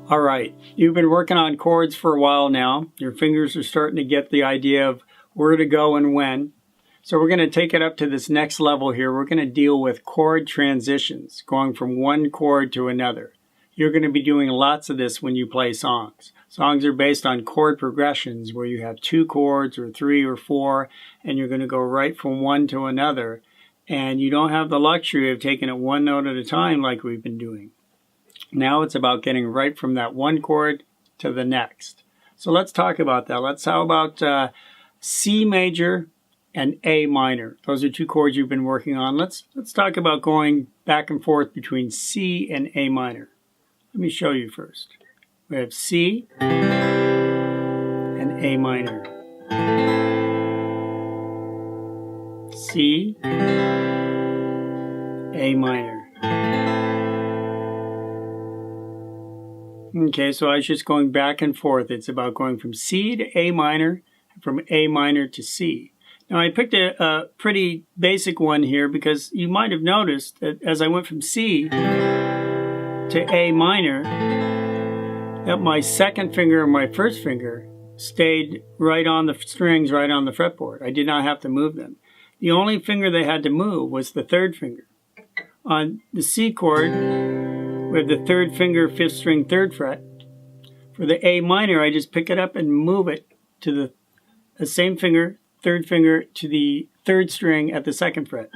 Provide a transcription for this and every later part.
All right, you've been working on chords for a while now. Your fingers are starting to get the idea of where to go and when. So we're going to take it up to this next level here. We're going to deal with chord transitions, going from one chord to another. You're going to be doing lots of this when you play songs. Songs are based on chord progressions where you have 2 chords or 3 or 4, and you're going to go right from one to another. And you don't have the luxury of taking it one note at a time like we've been doing. Now it's about getting right from that one chord to the next. So let's talk about that. How about C major and A minor? Those are 2 chords you've been working on. Let's talk about going back and forth between C and A minor. Let me show you first. We have C and A minor. C, A minor. Okay, so I was just going back and forth. It's about going from C to A minor, from A minor to C. Now I picked a pretty basic one here because you might have noticed that as I went from C to A minor, that my second finger and my first finger stayed right on the strings, right on the fretboard. I did not have to move them. The only finger they had to move was the third finger. On the C chord, we have the third finger, 5th string, 3rd fret. For the A minor, I just pick it up and move it to the same finger, 3rd finger, to the 3rd string at the 2nd fret.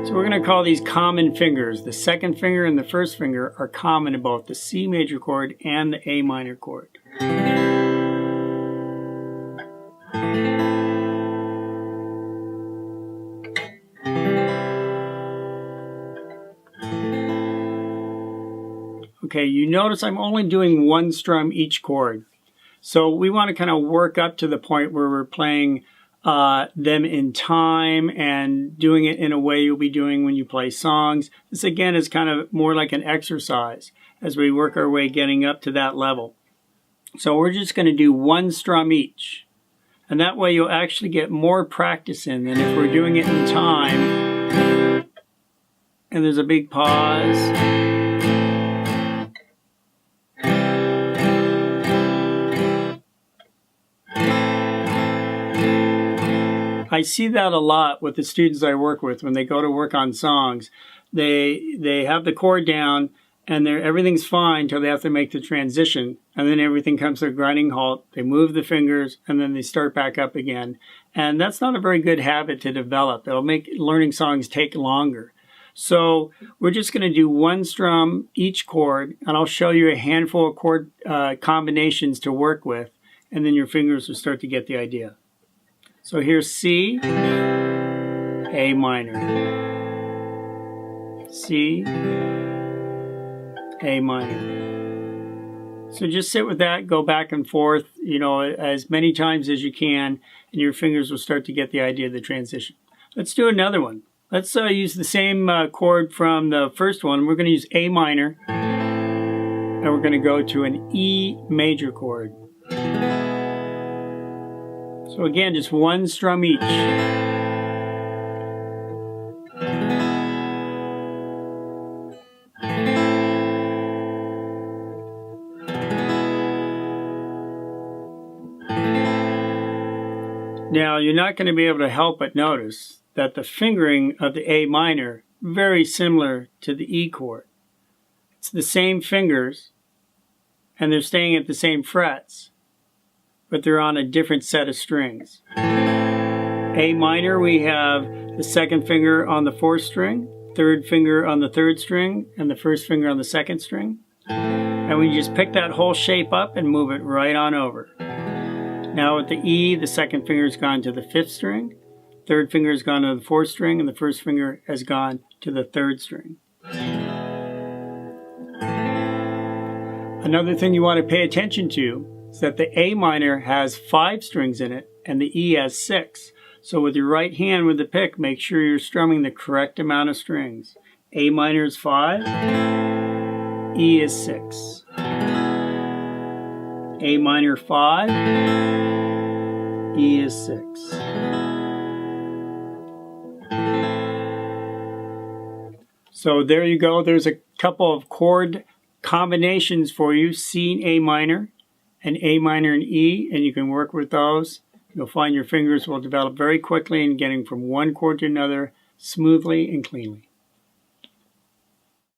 So we're going to call these common fingers. The 2nd finger and the 1st finger are common in both the C major chord and the A minor chord. Okay, you notice I'm only doing 1 strum each chord. So we want to kind of work up to the point where we're playing them in time and doing it in a way you'll be doing when you play songs. This again is kind of more like an exercise as we work our way getting up to that level. So we're just going to do 1 strum each. And that way you'll actually get more practice in than if we're doing it in time. And there's a big pause. I see that a lot with the students I work with when they go to work on songs. They have the chord down and everything's fine until they have to make the transition, and then everything comes to a grinding halt. They move the fingers and then they start back up again. And that's not a very good habit to develop. It'll make learning songs take longer. So we're just going to do 1 strum each chord, and I'll show you a handful of chord combinations to work with, and then your fingers will start to get the idea. So here's C, A minor, C, A minor. So just sit with that, go back and forth, as many times as you can, and your fingers will start to get the idea of the transition. Let's do another one. Let's use the same chord from the first one. We're going to use A minor, and we're going to go to an E major chord. So again, just 1 strum each. Now, you're not going to be able to help but notice that the fingering of the A minor very similar to the E chord. It's the same fingers, and they're staying at the same frets, but they're on a different set of strings. A minor, we have the 2nd finger on the 4th string, 3rd finger on the 3rd string, and the 1st finger on the 2nd string. And we just pick that whole shape up and move it right on over. Now with the E, the 2nd finger has gone to the 5th string, 3rd finger has gone to the 4th string, and the 1st finger has gone to the 3rd string. Another thing you want to pay attention to is that the A minor has 5 strings in it and the E has 6. So with your right hand with the pick, make sure you're strumming the correct amount of strings. A minor is 5, E is 6. A minor 5, E is 6. So there you go. There's a couple of chord combinations for you, C and A minor, and A minor and E, and you can work with those. You'll find your fingers will develop very quickly in getting from one chord to another smoothly and cleanly.